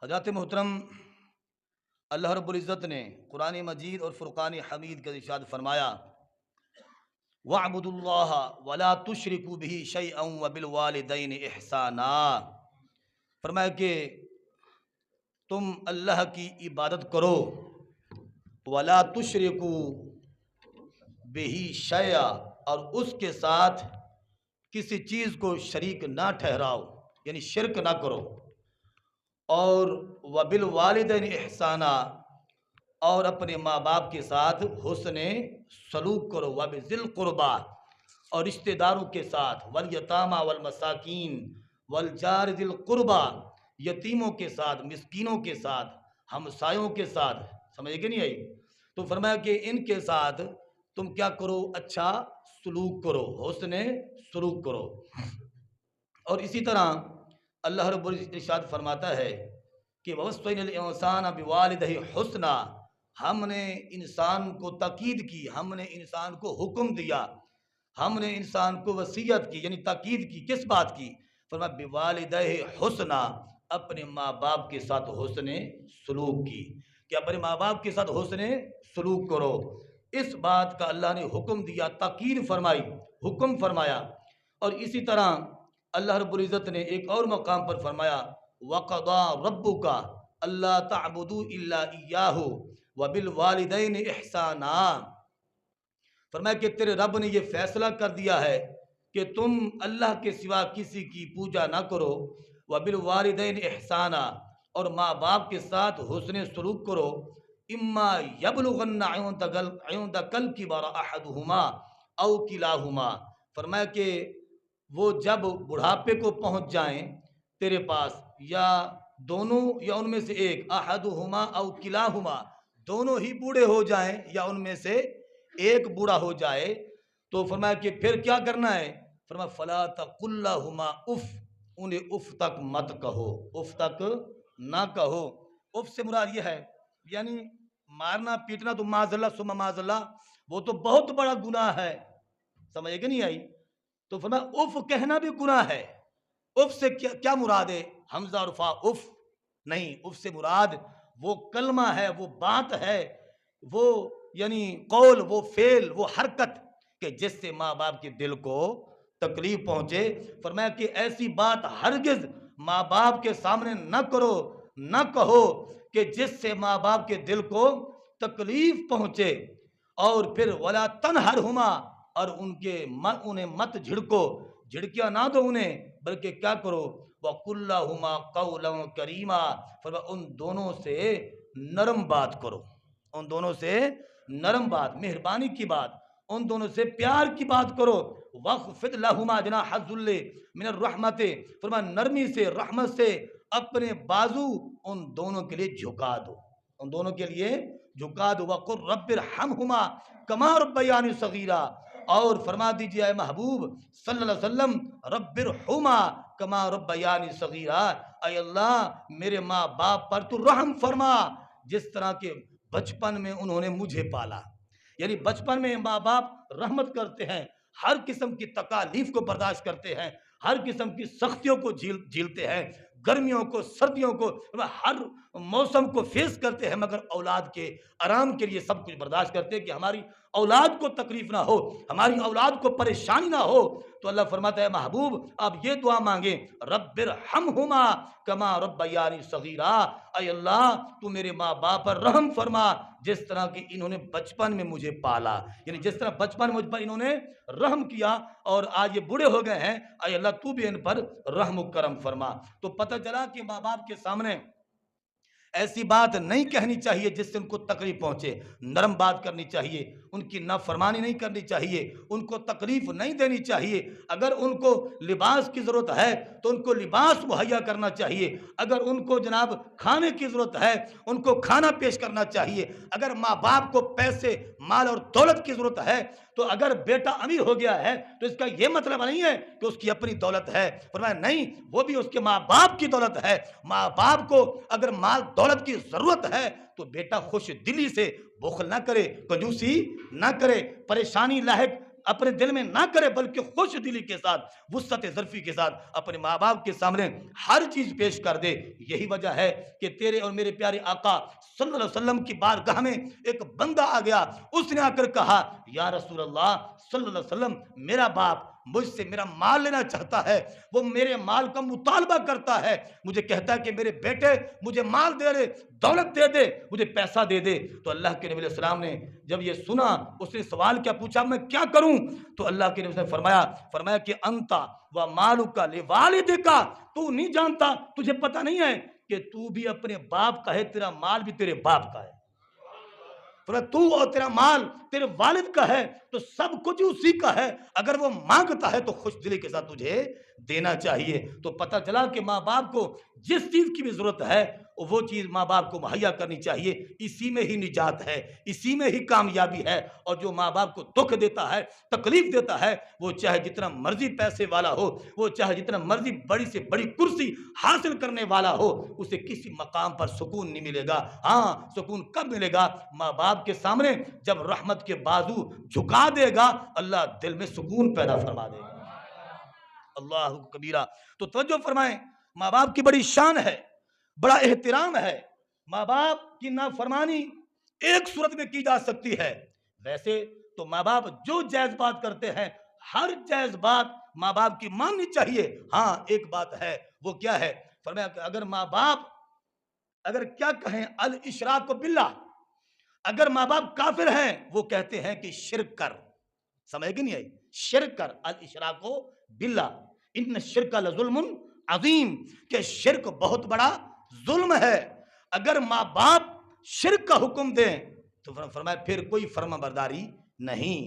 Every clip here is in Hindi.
हज़रत मोहतरम अल्लाह रब्बुल इज़्ज़त ने कुरान मजीद और फ़ुरक़ान हमीद का इरशाद फरमाया, वअबुदुल्लाह वला तुशरिकू बिही शैअन व बिल वालिदैनि इहसाना। फरमाया कि तुम अल्लाह की इबादत करो, वला तुशरिकू बिही शैआ, और उसके साथ किसी चीज़ को शरीक ना ठहराओ, यानी शिरक ना करो। और वबिल वालिदैन एहसाना, और अपने माँ बाप के साथ हुस्ने सलूक करो। वबिज़िल कुर्बा, और रिश्तेदारों के साथ, वल यतामा वल मसाकीन वल जार दिल कुर्बा, यतीमों के साथ, मिस्कीनों के साथ, हमसायों के साथ। समझ के नहीं आई? तो फरमाया कि इनके साथ तुम क्या करो, अच्छा सलूक करो, हुस्ने सलूक करो। और इसी तरह अल्लाह रब्बुल इरशाद फरमाता है कि ववस्सैनल इंसान बिवालिदैहि हुस्ना, हमने इंसान को ताकीद की, हमने इंसान को हुक्म दिया, हमने इंसान को वसीयत की, यानी ताकीद की। किस बात की? फरमाया बिवालिदैहि हुस्ना, अपने माँ बाप के साथ हुस्ने सलूक की, कि अपने माँ बाप के साथ हुस्ने सलूक करो। इस बात का अल्लाह ने हुक्म दिया, ताकीद फरमाई, हुक्म फरमाया। और इसी तरह अल्लाह रब्बुल इज़्ज़त ने एक और मकाम पर फरमाया, वक़दा रब्बुका अल्ला तअबुदू इल्ला इय्याहु व बिल वालिदैनि इहसाना। फरमाया कि तेरे रब ने यह फैसला कर दिया है कि तुम अल्लाह के सिवा किसी की पूजा ना करो। व बिल वालिदैन एहसाना, और माँ बाप के साथ हुस्ने सलूक करो। इम्मा यबलुगन्ना इंदकल किबर अहदुहुमा औ किलाहुमा। फरमाया कि वो जब बुढ़ापे को पहुँच जाएं तेरे पास, या दोनों या उनमें से एक, अहदुहुमा औ किलाहुमा, दोनों ही बूढ़े हो जाएं या उनमें से एक बूढ़ा हो जाए, तो फरमाया कि फिर क्या करना है? फरमाया फला तकुल्लाहुमा उफ, उन्हें उफ तक मत कहो, उफ तक ना कहो। उफ से मुराद यह है, यानी मारना पीटना तो माजल्ला सुमा माजल्ला, वो तो बहुत बड़ा गुनाह है। समझ के नहीं आई? तो फरमाया उफ कहना भी गुनाह है। उफ से क्या क्या मुराद है? हमजा और फा, उफ नहीं, उफ से मुराद वो कलमा है, वो बात है, वो यानी कौल, वो फेल, वो हरकत कि जिससे माँ बाप के दिल को तकलीफ पहुंचे। फरमाया कि ऐसी बात हरगिज माँ बाप के सामने न करो, न कहो कि जिससे माँ बाप के दिल को तकलीफ पहुंचे। और फिर वला तनहरहुमा, और उन्हें मत झिड़को, झिड़कियां ना दो उन्हें, बल्कि क्या करो, वकुल्लाहुमा कौलन करीमा। फरमाया उन दोनों से नरम बात करो, उन दोनों से नरम बात, मेहरबानी की बात, उन दोनों से प्यार की बात करो। वख्फिद लहुमा जनाह ज़ुल्ल मिनर रहमते। फरमाया नरमी से, रहमत से अपने बाजू उन दोनों के लिए झुका दो, उन दोनों के लिए झुका दो। वकुर रब्बिरहमहुमा कमा रब्बयानी सगीरा, और फरमा दीजिए आए महबूब सल्लल्लाहु अलैहि वसल्लम, रब्बिरहुमा कमा रब्बयानी सगीरा, ऐ अल्लाह मेरे माँ बाप पर तू रहम फरमा जिस तरह के बचपन में उन्होंने मुझे पाला। यानी बचपन में माँ बाप रहमत करते हैं, हर किस्म की तकालीफ को बर्दाश्त करते हैं, हर किस्म की सख्तियों को झीलते हैं, गर्मियों को, सर्दियों को, हर मौसम को फेस करते हैं, मगर औलाद के आराम के लिए सब कुछ बर्दाश्त करते हैं कि हमारी औलाद को तकलीफ ना हो, हमारी औलाद को परेशानी ना हो। तो अल्लाह फरमाता है महबूब आप ये दुआ मांगे, रब्बिरहमहुमा कमा रब्बयानी सगीरा, ऐ अल्लाह तू मेरे माँ बाप पर रहम फरमा जिस तरह की इन्होंने बचपन में मुझे पाला, यानी जिस तरह बचपन में मुझ पर इन्होंने रहम किया और आज ये बूढ़े हो गए हैं, ऐ अल्लाह तू भी इन पर रहम करम फरमा। तो पता चला कि माँ बाप के सामने ऐसी बात नहीं कहनी चाहिए जिससे उनको तकलीफ पहुंचे, नरम बात करनी चाहिए, उनकी नाफरमानी नहीं करनी चाहिए, उनको तकलीफ नहीं देनी चाहिए। अगर उनको लिबास की ज़रूरत है तो उनको लिबास मुहैया करना चाहिए, अगर उनको जनाब खाने की ज़रूरत है उनको खाना पेश करना चाहिए, अगर माँ बाप को पैसे, माल और दौलत की ज़रूरत है, तो अगर बेटा अमीर हो गया है तो इसका यह मतलब नहीं है कि उसकी अपनी दौलत है। फरमाया नहीं, वो भी उसके माँ बाप की दौलत है। माँ बाप को अगर माल दौलत की ज़रूरत है तो बेटा खुश दिली से बुखल ना करे, कंजूसी ना करे, परेशानी लायक अपने दिल में ना करे, बल्कि खुश दिली के साथ, वुसअत ज़र्फी के साथ अपने माँ बाप के सामने हर चीज़ पेश कर दे। यही वजह है कि तेरे और मेरे प्यारे आका सल्लल्लाहु अलैहि वसल्लम की बारगाह में एक बंदा आ गया। उसने आकर कहा, या रसूल अल्लाह सल्लल्लाहु अलैहि वसल्लम, मेरा बाप मुझसे मेरा माल लेना चाहता है, वो मेरे माल का मुतालबा करता है, मुझे कहता है कि मेरे बेटे मुझे माल दे दे, दौलत दे दे, मुझे पैसा दे दे। तो अल्लाह के नबी अलैहि सलाम ने जब ये सुना, उसने सवाल क्या पूछा, मैं क्या करूं? तो अल्लाह के नबी ने फरमाया कि अंता व मालुका लिवालिदिका, तू नहीं जानता, तुझे पता नहीं है कि तू भी अपने बाप का है, तेरा माल भी तेरे बाप का है। तो तू और तेरा माल तेरे वालिद का है, तो सब कुछ उसी का है। अगर वो मांगता है तो खुश दिली के साथ तुझे देना चाहिए। तो पता चला कि माँ बाप को जिस चीज की भी जरूरत है वो चीज माँ बाप को मुहैया करनी चाहिए। इसी में ही निजात है, इसी में ही कामयाबी है। और जो माँ बाप को दुख देता है, तकलीफ देता है, वो चाहे जितना मर्जी पैसे वाला हो, वो चाहे जितना मर्जी बड़ी से बड़ी कुर्सी हासिल करने वाला हो, उसे किसी मकाम पर सुकून नहीं मिलेगा। हाँ, सुकून कब मिलेगा? माँ बाप के सामने जब रहमत के बाजू झुका देगा, अल्लाह दिल में सुकून पैदा फरमा देगा। अल्लाह कबीरा। तो तवज्जो फरमाएं, माँ बाप की बड़ी शान है, बड़ा एहतराम है। माँ बाप की नाफरमानी एक सूरत में की जा सकती है। वैसे तो माँ बाप जो जायज बात करते हैं, हर जायज बात माँ बाप की माननी चाहिए। हाँ, एक बात है, वो क्या है? फरमाया कि अगर माँ बाप अगर क्या कहें, अल इशराक बिल्लाह, अगर माँ बाप काफिर हैं, वो कहते हैं कि शिरक कर। समझ की नहीं आई? शिरक कर, अल इशराको बिल्लाह, इन शिरक लजुल्मुन अजीम, के शिरक बहुत बड़ा जुल्म है। अगर माँ बाप शिरक का हुक्म दें तो फरमाया फिर कोई फर्माबरदारी नहीं,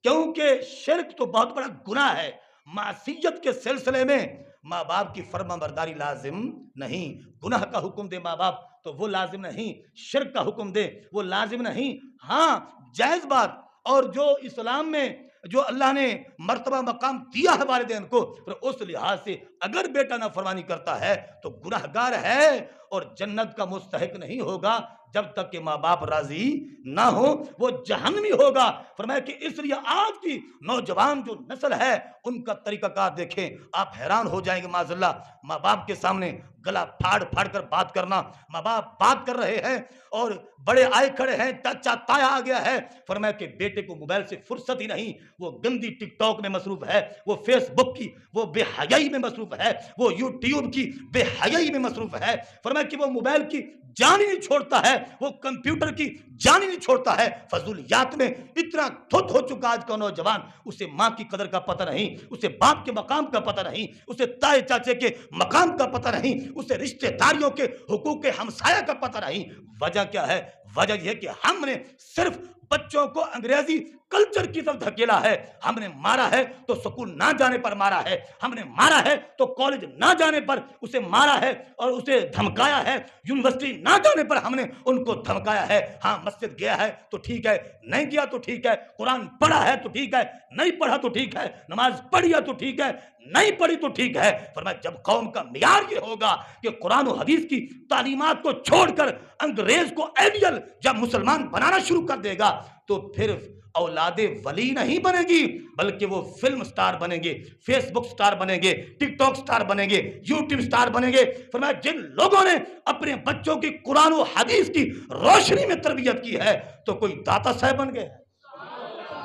क्योंकि शिरक तो बहुत बड़ा गुनाह है। मासियत के सिलसिले में माँ बाप की फर्माबरदारी लाजिम नहीं। गुनाह का हुक्म दे माँ बाप तो वो लाजिम नहीं, शिरक का हुक्म दे वो लाजिम नहीं। हाँ, जायज बात। और जो इस्लाम में जो अल्लाह ने मर्तबा मकाम दिया है वालिदैन को, पर उस लिहाज से अगर बेटा नाफरमानी करता है तो गुनाहगार है और जन्नत का मुस्तहिक नहीं होगा जब तक कि माँ बाप राजी ना हो, वो जहन्नमी होगा। फरमाया कि इसलिए आज की नौजवान जो नस्ल है उनका तरीकाकार देखें, आप हैरान हो जाएंगे। माज़अल्लाह, माँ बाप के सामने गला फाड़ फाड़ कर बात करना। माँ बाप बात कर रहे हैं और बड़े आए खड़े हैं, चाचा ताया आ गया है। फरमाया कि बेटे को मोबाइल से फुर्सत ही नहीं, वो गंदी टिकटॉक में मसरूफ है, वो फेसबुक की वो बेहयाई में मसरूफ है, वो यूट्यूब की बेहयाई में मसरूफ है। फरमाया कि वो मोबाइल की जान ही नहीं छोड़ता है, वो कंप्यूटर की जान ही नहीं छोड़ता है। फजूलियात में इतना धुत हो चुका आज का नौजवान, उसे माँ की कदर का पता नहीं, उसे बाप के मकाम का पता नहीं, उसे ताए चाचे के मकाम का पता नहीं, उसे रिश्तेदारियों के हुकूक के हमसाया का पता नहीं। वजह क्या है? वजह यह कि हमने सिर्फ बच्चों को अंग्रेजी कल्चर की तरफ धकेला है। हमने मारा है तो स्कूल ना जाने पर मारा है, हमने मारा है तो कॉलेज ना जाने पर उसे मारा है और उसे धमकाया है, यूनिवर्सिटी ना जाने पर हमने उनको धमकाया है। हाँ, मस्जिद गया है तो ठीक है, नहीं गया तो ठीक है, कुरान पढ़ा है तो ठीक है, नहीं पढ़ा तो ठीक है, नमाज पढ़ी है तो ठीक है, नहीं पढ़ी तो ठीक है। फरमाया जब कौम का मियार ये होगा कि कुरान और हदीस की तालीमात को छोड़कर अंग्रेज को आइडियल जब मुसलमान बनाना शुरू कर देगा तो फिर औलादे वली नहीं बनेगी, बल्कि वो फिल्म स्टार बनेंगे, फेसबुक स्टार बनेंगे, टिकटॉक स्टार बनेंगे, यूट्यूब स्टार बनेंगे। फरमाया जिन लोगों ने अपने बच्चों की कुरान और हदीस की रोशनी में तरबियत की है तो कोई दाता साहब बन गए,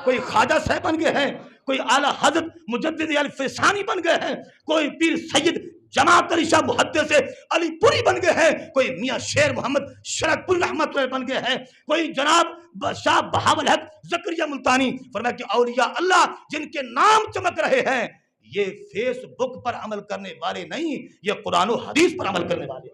कोई ख्वाजा साहब बन गए हैं, कोई आला हजरत मुजद्दिद अल फैसानी बन गए हैं, कोई पीर सैयद जमात अली शाह मुहद्दिस अलीपुरी बन गए हैं, कोई मियाँ शेर मोहम्मद शरकपुर रहमत बन गए हैं, कोई जनाब शाह बहावल हक जकरिया मुल्तानी। फरमाया कि औलिया अल्लाह जिनके नाम चमक रहे हैं ये फेसबुक पर अमल करने वाले नहीं, ये कुरान और हदीस पर अमल करने वाले।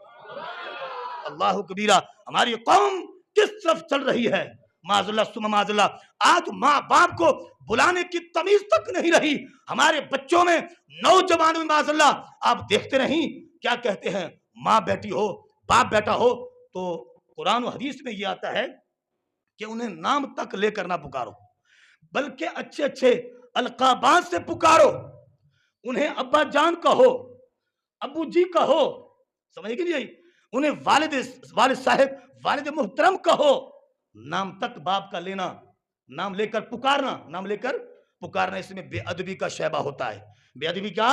अल्लाह कबीरा। हमारी कौम किस तरफ चल रही है? माज़अल्लाह सुम्मा माज़अल्लाह। आज माँ बाप को बुलाने की तमीज तक नहीं रही हमारे बच्चों में, नौजवानों में। माज़अल्लाह आप देखते नहीं क्या कहते हैं, माँ बेटी हो, बाप बेटा हो, तो कुरान और हदीस में ये आता है कि उन्हें नाम तक लेकर ना पुकारो, बल्कि अच्छे अच्छे अलकाबात से पुकारो। उन्हें अब्बा जान कहो, अबू जी कहो, समझ कि नहीं? उन्हें वालिद साहब, वालिद मुहतरम कहो। नाम तक बाप का लेना, नाम लेकर पुकारना, नाम लेकर पुकारना इसमें बेअदबी का शैबा होता है, बेअदबी का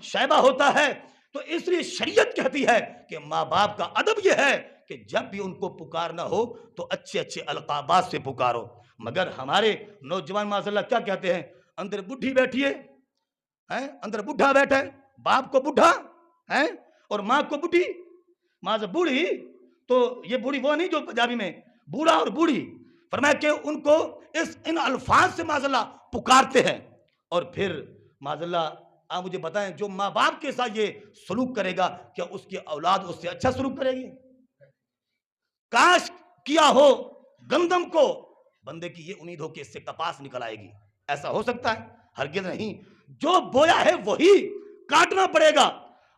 शैबा होता है। तो इसलिए शरीयत कहती है कि माँ बाप का अदब यह है कि जब भी उनको पुकारना हो तो अच्छे अच्छे अलकाबात से पुकारो। मगर हमारे नौजवान माशाल्लाह क्या कहते हैं, अंदर बुढ़ी बैठी है, अंदर बुढ़ा बैठा है, बाप को बुढ़ा है और माँ को बुढ़ी, माँ से बूढ़ी। तो ये बूढ़ी वो नहीं जो पंजाबी में बूढ़ा और बूढ़ी, फरमाया कि उनको इन अल्फाज से माशाल्लाह पुकारते हैं। और फिर माशाल्लाह आप मुझे बताएं, जो माँ बाप के साथ ये सलूक करेगा क्या उसकी औलाद उससे अच्छा सलूक करेगी? काश किया हो गंदम को, बंदे की ये उम्मीद हो कि इससे कपास निकल आएगी, ऐसा हो सकता है? हरगिज़ नहीं। जो बोया है वही काटना पड़ेगा।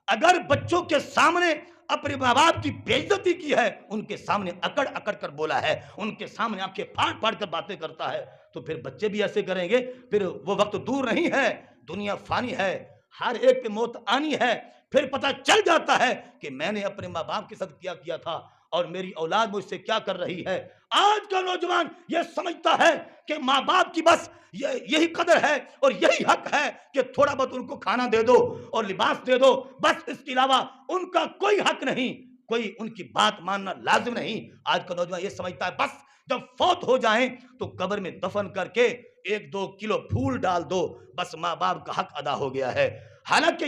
अगर बच्चों के सामने अपने माँ बाप की बेइज्जती की है, उनके सामने अकड़ अकड़ कर बोला है, उनके सामने आंखें फाड़ फाड़ कर बातें करता है, तो फिर बच्चे भी ऐसे करेंगे। फिर वो वक्त दूर नहीं है, दुनिया फानी है, हर एक पे मौत आनी है। फिर पता चल जाता है कि मैंने अपने माँ बाप के साथ क्या किया था और मेरी औलाद मुझसे क्या कर रही है। आज का नौजवान यह समझता है कि माँ बाप की बस यही कदर है और यही हक है कि थोड़ा बहुत उनको खाना दे दो और लिबास दे दो, बस इसके अलावा उनका कोई हक नहीं, कोई उनकी बात मानना लाजिम नहीं। आज का नौजवान यह समझता है बस जब फौत हो जाएं तो कब्र में दफन करके 1-2 किलो फूल डाल दो, बस माँ बाप का हक अदा हो गया है। हालांकि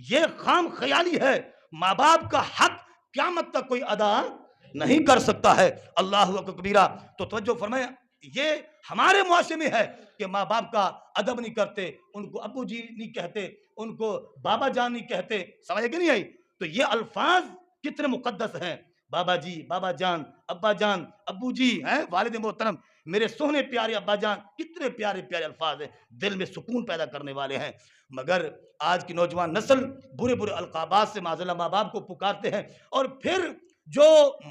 ये खाम ख्याली है। माँ बाप का हक क़यामत तक कोई अदा नहीं कर सकता है। अल्लाह अकबर कबीरा। तो तवज्जो फरमाए, ये हमारे मुआशरे में है कि माँ बाप का अदब नहीं करते, उनको अब्बू जी नहीं कहते, उनको बाबा जान नहीं कहते। समझ कि नहीं आई? तो ये अल्फाज कितने मुकद्दस हैं, बाबा जी, बाबा जान, अब्बा जान, अब्बू जी हैं, वालिद मोहतरम, मेरे सोहने प्यारे अब्बा जान, कितने प्यारे प्यारे अल्फाज हैं, दिल में सुकून पैदा करने वाले हैं। मगर आज की नौजवान नस्ल बुरे बुरे अलकाबात से माज़अल्लाह माँ बाप को पुकारते हैं। और फिर जो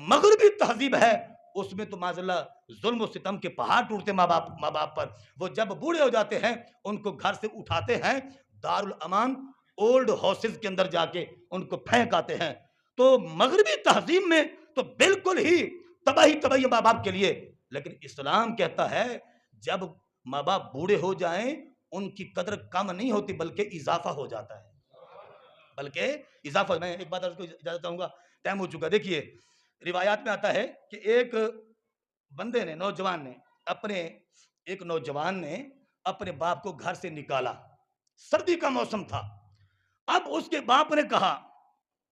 मगरबी तहजीब है उसमें तो माज़अल्लाह जुल्म और सितम के पहाड़ टूटते माँ बाप पर। वो जब बूढ़े हो जाते हैं उनको घर से उठाते हैं, दारुल अमान ओल्ड हाउसेज के अंदर जाके उनको फेंक आते हैं। तो मगरबी तहजीब में तो बिल्कुल ही तबाही माँ बाप के लिए। लेकिन इस्लाम कहता है जब माँ बाप बूढ़े हो जाएं उनकी कदर कम नहीं होती बल्कि इजाफा हो जाता है, बल्कि इजाफा। मैं एक बात आपको इजाजत चाहूंगा, टाइम हो चुका। देखिए रिवायात में आता है कि एक बंदे ने, एक नौजवान ने अपने बाप को घर से निकाला, सर्दी का मौसम था। अब उसके बाप ने कहा,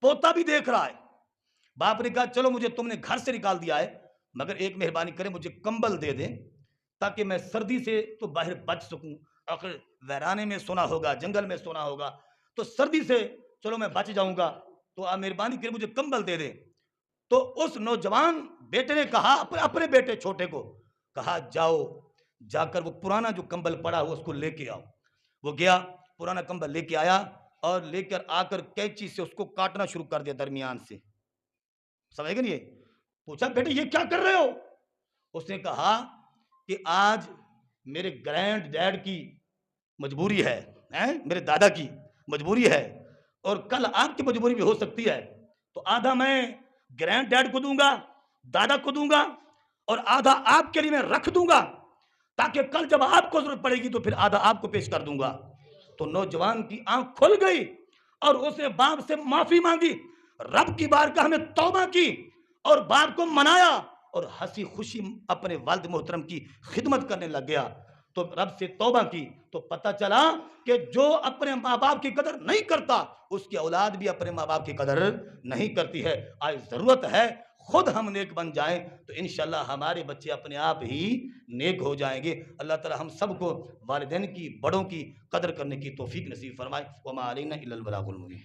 पोता भी देख रहा है, बाप ने कहा चलो मुझे तुमने घर से निकाल दिया है मगर एक मेहरबानी करें मुझे कंबल दे दें ताकि मैं सर्दी से तो बाहर बच सकूं। आखिर वैराने में सोना होगा, जंगल में सोना होगा, तो सर्दी से चलो मैं बच जाऊंगा, तो आप मेहरबानी करें मुझे कंबल दे दें। तो उस नौजवान बेटे ने कहा अपने बेटे छोटे को कहा जाओ जाकर वो पुराना जो कंबल पड़ा हुआ उसको लेके आओ। वो गया, पुराना कंबल लेके आया और लेकर आकर कैंची से उसको काटना शुरू कर दिया दरमियान से। समझ गए? नहीं? पूछा बेटे ये क्या कर रहे हो? उसने कहा कि आज मेरे ग्रैंड डैड की मजबूरी है, मेरे दादा की मजबूरी है और कल आपकी मजबूरी भी हो सकती है, तो आधा मैं ग्रैंड डैड को दूंगा, दादा को दूंगा और आधा आपके लिए मैं रख दूंगा ताकि कल जब आपको जरूरत पड़ेगी तो फिर आधा आपको पेश कर दूंगा। तो नौजवान की आंख खुल गई और उसने बाप से माफी मांगी, रब की बारगाह में तौबा की और बाप को मनाया और हंसी खुशी अपने वालिद मोहतरम की खिदमत करने लग गया। तो रब से तौबा की तो पता चला कि जो अपने माँ बाप की कदर नहीं करता उसकी औलाद भी अपने माँ बाप की कदर नहीं करती है। आज जरूरत है खुद हम नेक बन जाएं तो इंशाल्लाह हमारे बच्चे अपने आप ही नेक हो जाएंगे। अल्लाह ताला हम सबको वालिदैन की, बड़ों की कदर करने की तौफीक नसीब फरमाए। वमा अलैना इल्लल बलागुल मुबीन।